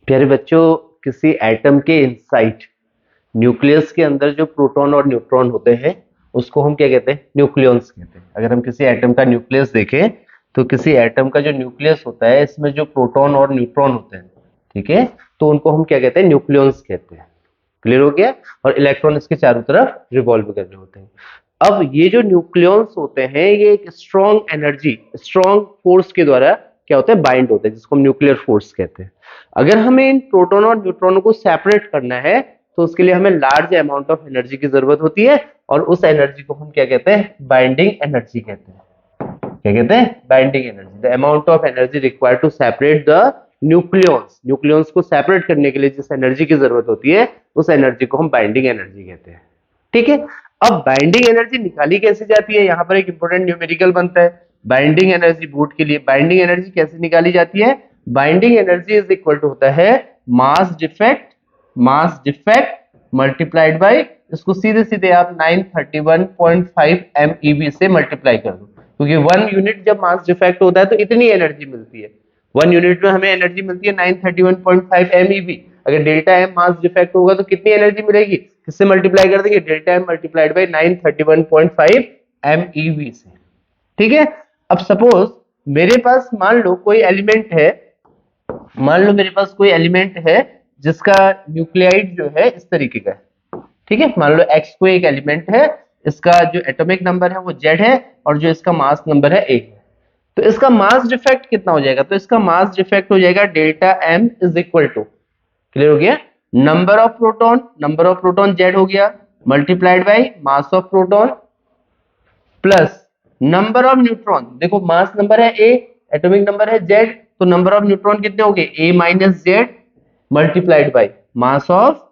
प्यारे बच्चों, किसी एटम के इनसाइड न्यूक्लियस के अंदर जो प्रोटॉन और न्यूट्रॉन होते हैं उसको हम क्या कहते हैं? न्यूक्लियॉन्स कहते हैं। अगर हम किसी एटम का न्यूक्लियस देखें तो किसी एटम का जो न्यूक्लियस होता है इसमें जो प्रोटॉन और न्यूट्रॉन होते हैं, ठीक है, तो उनको हम क्या कहते हैं? न्यूक्लियॉन्स कहते हैं। क्लियर हो गया? और इलेक्ट्रॉन इसके चारों तरफ रिवॉल्व कर रहे होते हैं। अब ये जो न्यूक्लियॉन्स होते हैं ये एक स्ट्रॉन्ग एनर्जी, स्ट्रॉन्ग फोर्स के द्वारा क्या होता है? बाइंड होते हैं, जिसको हम न्यूक्लियर फोर्स कहते हैं। अगर हमें इन प्रोटॉन और न्यूट्रॉनों को सेपरेट करना है तो उसके लिए हमें लार्ज अमाउंट ऑफ एनर्जी की जरूरत होती है, और उस एनर्जी को हम क्या कहते हैं? बाइंडिंग एनर्जी कहते हैं। क्या कहते हैं? Binding energy. The amount of energy required to separate the nucleons, nucleons को सेपरेट करने के लिए जिस एनर्जी की जरूरत होती है उस एनर्जी को हम बाइंडिंग एनर्जी कहते हैं। ठीक है, अब बाइंडिंग एनर्जी निकाली कैसे जाती है? यहां पर एक इंपॉर्टेंट न्यूमेरिकल बनता है बाइंडिंग एनर्जी बोर्ड के लिए। बाइंडिंग एनर्जी कैसे निकाली जाती है? Binding energy is equal to होता है मास डिफेक्ट मल्टीप्लाइड बाय, इसको सीधे सीधे आप 931.5 MeV से मल्टीप्लाई कर दो, क्योंकि 1 यूनिट जब मास डिफेक्ट होता है तो इतनी एनर्जी मिलती है। 1 यूनिट में हमें एनर्जी मिलती है 931.5 MeV। अगर डेल्टा एम मास डिफेक्ट होगा तो कितनी एनर्जी मिलेगी? किससे मल्टीप्लाई कर देंगे? Delta M multiplied by 931.5 MeV से। ठीक है, अब सपोज मेरे पास मान लो कोई एलिमेंट है, मान लो मेरे पास कोई एलिमेंट है जिसका न्यूक्लियाइड जो है इस तरीके का है। ठीक है, मान लो x कोई एक एलिमेंट है, इसका जो एटॉमिक नंबर है वो z है और जो इसका मास नंबर है a है। तो इसका मास डिफेक्ट कितना हो जाएगा? तो इसका मास डिफेक्ट हो जाएगा delta m is equal to, clear हो गया, नंबर ऑफ प्रोटॉन z हो गया multiplied by mass of proton plus number of neutron. देखो मास नंबर है a, एटॉमिक नंबर है z, तो नंबर ऑफ न्यूट्रॉन कितने हो गए? a minus z multiplied by mass of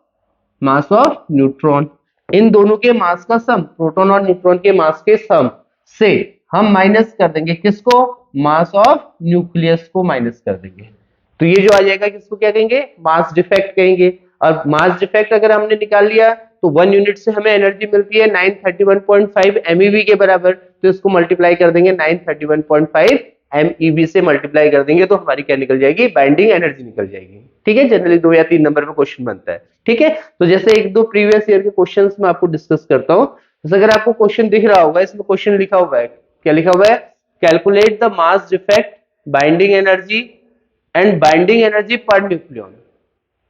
neutron. इन दोनों के मास का सम, प्रोटॉन और न्यूट्रॉन के मास के सम से हम माइनस कर देंगे किसको? मास ऑफ न्यूक्लियस को माइनस कर देंगे। तो ये जो आ जाएगा किसको क्या कहेंगे? मास डिफेक्ट कहेंगे। और मास डिफेक्ट अगर हमने निकाल लिया तो 1 यूनिट से हमें एनर्जी मिलती है 931.5 MeV के बराबर, तो इसको मल्टीप्लाई कर देंगे 931.5 MeV से मल्टीप्लाई कर देंगे तो हमारी क्या निकल जाएगी? बाइंडिंग एनर्जी निकल जाएगी। ठीक है, जनरली 2 या 3 नंबर में क्वेश्चन बनता है। ठीक है, तो जैसे 1-2 प्रीवियस ईयर के क्वेश्चंस में आपको डिस्कस करता हूं। जैसे अगर आपको क्वेश्चन दिख रहा होगा, इसमें क्वेश्चन लिखा हुआ है, क्या लिखा हुआ है? Calculate the mass defect, binding energy and binding energy पर न्यूक्लियॉन।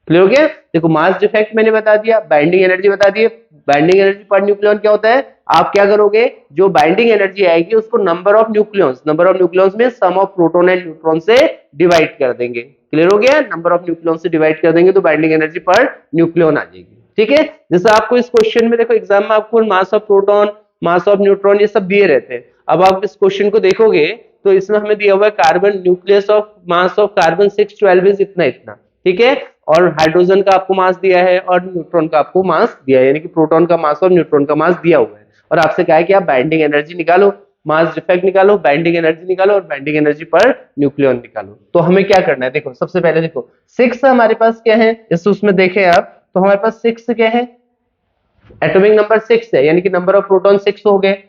क्लियर हो गया? देखो मास डिफेक्ट मैंने बता दिया, बाइंडिंग एनर्जी बता दी। बाइंडिंग एनर्जी पर न्यूक्लियॉन क्या होता है? आप क्या करोगे, जो बाइंडिंग एनर्जी आएगी उसको नंबर ऑफ न्यूक्लियॉन्स में सम ऑफ प्रोटॉन एंड न्यूट्रॉन से डिवाइड कर देंगे। क्लियर हो गया? नंबर ऑफ न्यूक्लियॉन से डिवाइड कर देंगे तो बाइंडिंग एनर्जी पर न्यूक्लियॉन आ जाएगी। ठीक है, जैसे आपको इस क्वेश्चन में देखो एग्जाम में आपको मास of proton, mass of neutron ये सब दिए रहते हैं। अब आप इस क्वेश्चन को देखोगे तो इसमें हमें दिया हुआ है carbon nucleus of mass of carbon 612 is इतना इतना। ठीक है, और हाइड्रोजन का आपको मास दिया है और न्यूट्रॉन का आपको मास दिया है, यानी कि प्रोटॉन का मास और न्यूट्रॉन का मास दिया हुआ है। और आपसे कहा है कि आप बाइंडिंग एनर्जी निकालो, मास डिफेक्ट निकालो, बाइंडिंग एनर्जी निकालो और बाइंडिंग एनर्जी पर न्यूक्लियॉन निकालो। तो हमें क्या करना है? देखो सबसे पहले देखो 6 हमारे पास क्या है, इस उसमें देखें आप तो हमारे पास 6 क्या है? एटॉमिक नंबर 6 है, यानी कि नंबर ऑफ प्रोटॉन 6 हो गए,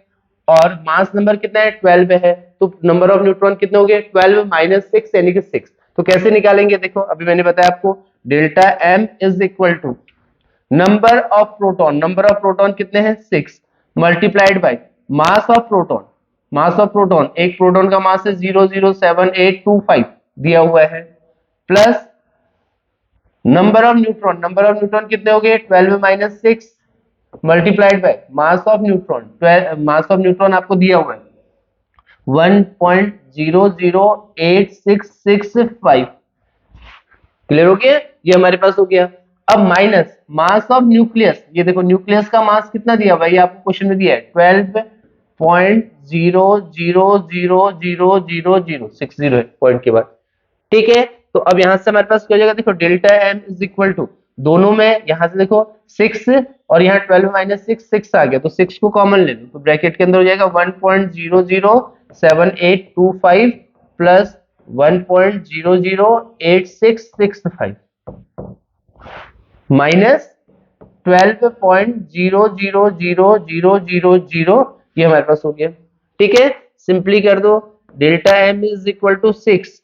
और मास नंबर कितना है? 12 है, तो नंबर ऑफ न्यूट्रॉन कितने हो गए? 12 माइनस 6 यानी कि 6। तो कैसे निकालेंगे? देखो अभी मैंने बताया आपको, delta M is equal to number of proton कितने हैं? 6 multiplied by mass of proton, एक प्रोटॉन का मास है 0.07825 दिया हुआ है, प्लस नंबर ऑफ न्यूट्रॉन कितने हो गए? 12 minus 6 multiplied by mass of neutron आपको दिया हुआ है 1.00865। क्लियर हो गया? ये हमारे पास हो गया। अब माइनस मास ऑफ न्यूक्लियस, ये देखो न्यूक्लियस का मास कितना दिया हुआ है, ये आपको क्वेश्चन में दिया है 12.0000060 पॉइंट के बाद। ठीक है, तो अब यहां से हमारे पास क्या हो जाएगा? देखो delta M is equal to, दोनों में यहां से देखो 6 और यहाँ 12 माइनस 6 आ गया, तो 6 को कॉमन ले लो तो ब्रैकेट के अंदर हो जाएगा 1.007825 प्लस 1.008665 माइनस 12.000000, ये हमारे पास हो गया। ठीक है, सिंपली कर दो, delta M is equal to 6।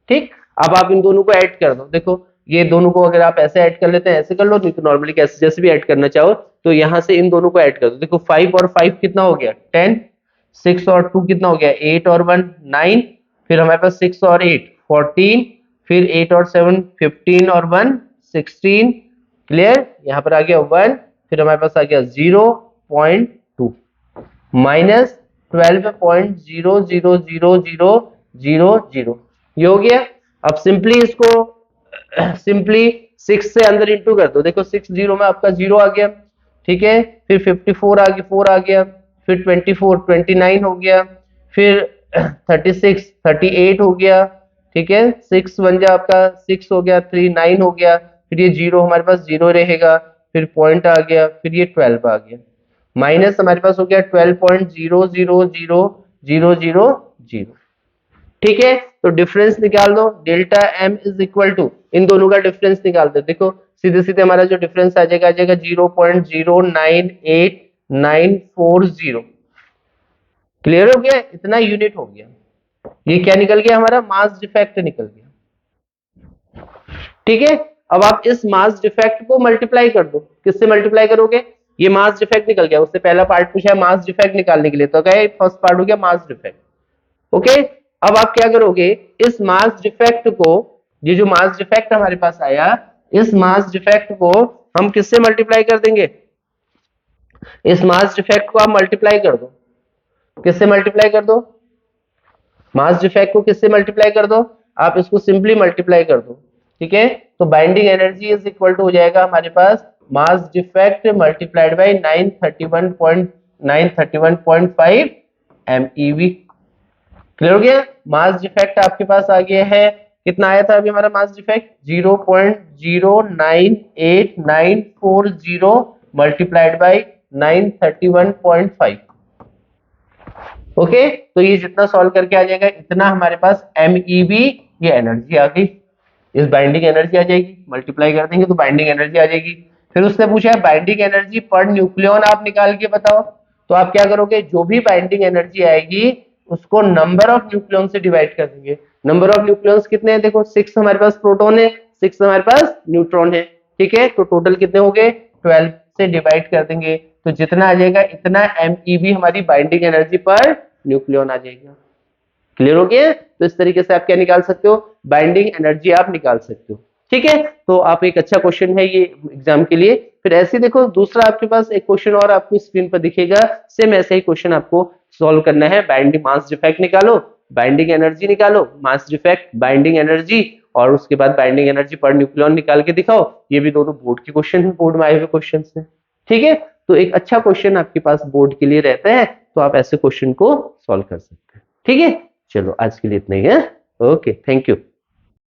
ठीक, अब आप इन दोनों को ऐड कर दो, देखो ये दोनों को अगर आप ऐसे ऐड कर लेते हैं ऐसे कर लो, नहीं तो नॉर्मली कैसे जैसे भी ऐड करना चाहो, तो यहाँ से इन दोनों को ऐड कर दो। देखो 5 और 5 कितना हो गया 10, 6 और 2 कितना हो गया 8 और 1 9, फिर हमारे पास 6 और 8 14, फिर 8 और 7 15 और 1 16, क्लियर। यहाँ पर आ गया 1, फिर हमारे पास आ गया 0.2 माइनस 12.000000, ये हो गया। अब सिंपली इसको सिंपली 6 से अंदर इंटू कर दो। देखो 6 जीरो में आपका 0 आ गया, ठीक है। फिर 54 आ गया, 4 आ गया, फिर 24 29 हो गया, फिर 36 38 हो गया, ठीक है। 6 बन जा आपका 6 हो गया, 3 9 हो गया, फिर ये 0 हमारे पास 0 रहेगा, फिर पॉइंट आ गया, फिर ये 12 आ गया, माइनस हमारे पास हो गया 12.000000, ठीक है। तो डिफरेंस निकाल दो, delta M is equal to इन दोनों का डिफरेंस निकाल दो। देखो सीधे सीधे हमारा जो डिफरेंस आ जाएगा 0.098940, क्लियर हो गया, इतना यूनिट हो गया। ये क्या निकल गया हमारा मास डिफेक्ट निकल गया, ठीक है। अब आप इस मास डिफेक्ट को मल्टीप्लाई कर दो, किससे मल्टीप्लाई करोगे, ये मास डिफेक्ट निकल गया, उससे पहला पार्ट पूछा है मास डिफेक्ट निकालने के लिए, तो क्या फर्स्ट पार्ट हो गया मास डिफेक्ट, ओके। अब आप क्या करोगे, इस मास डिफेक्ट को, ये जो मास डिफेक्ट हमारे पास आया, इस मास डिफेक्ट को हम किससे मल्टीप्लाई कर देंगे, इस मास डिफेक्ट को आप मल्टीप्लाई कर दो, किससे मल्टीप्लाई कर दो, मास डिफेक्ट को किससे मल्टीप्लाई कर दो, आप इसको सिंपली मल्टीप्लाई कर दो, ठीक है। तो binding energy is equal to हो जाएगा हमारे पास mass defect multiplied by 931.5 MeV, clear हो गया। मास डिफेक्ट आपके पास आ गया है, कितना आया था अभी हमारा mass defect 0.098940 multiplied by 931.5, okay. तो ये जितना सॉल्व करके आ जाएगा इतना हमारे पास MeV ये एनर्जी आ गई, इस बाइंडिंग एनर्जी आ जाएगी, मल्टीप्लाई कर देंगे तो बाइंडिंग एनर्जी आ जाएगी। फिर उसने पूछा है बाइंडिंग एनर्जी पर न्यूक्लियन आप निकाल के बताओ, तो आप क्या करोगे, जो भी बाइंडिंग एनर्जी आएगी उसको नंबर ऑफ न्यूक्लियन से डिवाइड कर देंगे। नंबर ऑफ न्यूक्लियंस कितने हैं, देखो 6 हमारे पास प्रोटॉन है, 6 हमारे पास न्यूट्रॉन है, ठीक है। तो टोटल कितने हो गए 12 से डिवाइड कर देंगे, तो जितना आ जाएगा इतना MeV हमारी बाइंडिंग एनर्जी पर न्यूक्लियन आ जाएगा, क्लियर हो गया। तो इस तरीके से आप क्या निकाल सकते हो, बाइंडिंग एनर्जी आप निकाल सकते हो, ठीक है। तो आप एक अच्छा क्वेश्चन है ये एग्जाम के लिए। फिर ऐसे देखो दूसरा आपके पास एक क्वेश्चन और आपको स्क्रीन पर दिखेगा, सेम ऐसा ही क्वेश्चन आपको सॉल्व करना है। बाइंडिंग मास डिफेक्ट निकालो, बाइंडिंग एनर्जी निकालो, मास डिफेक्ट बाइंडिंग एनर्जी, और उसके बाद बाइंडिंग एनर्जी पर न्यूक्लियन निकाल के दिखाओ। ये भी दोनों बोर्ड के क्वेश्चन है, बोर्ड में आए हुए क्वेश्चन है, ठीक है। तो एक अच्छा क्वेश्चन आपके पास बोर्ड के लिए रहता है, तो आप ऐसे क्वेश्चन को सॉल्व कर सकते हैं, ठीक है। चलो आज के लिए इतना ही है, ओके, थैंक यू।